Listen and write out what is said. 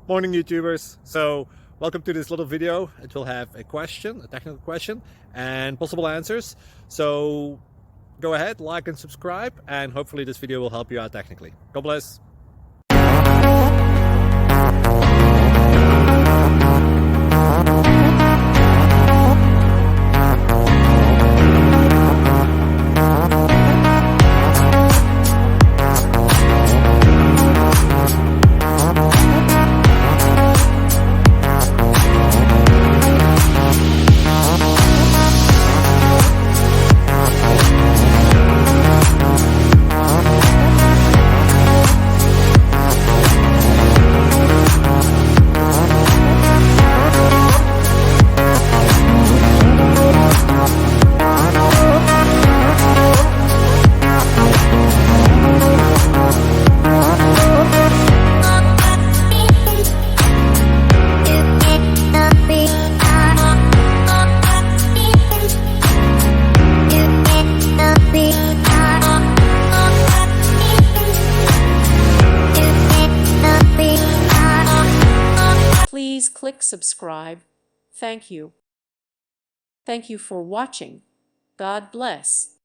Morning YouTubers. So welcome to this little video. It will have a question, a technical question, and possible answers. So go ahead, like and subscribe, and hopefully this video will help you out technically. God bless. Please click subscribe. Thank you. Thank you for watching. God bless.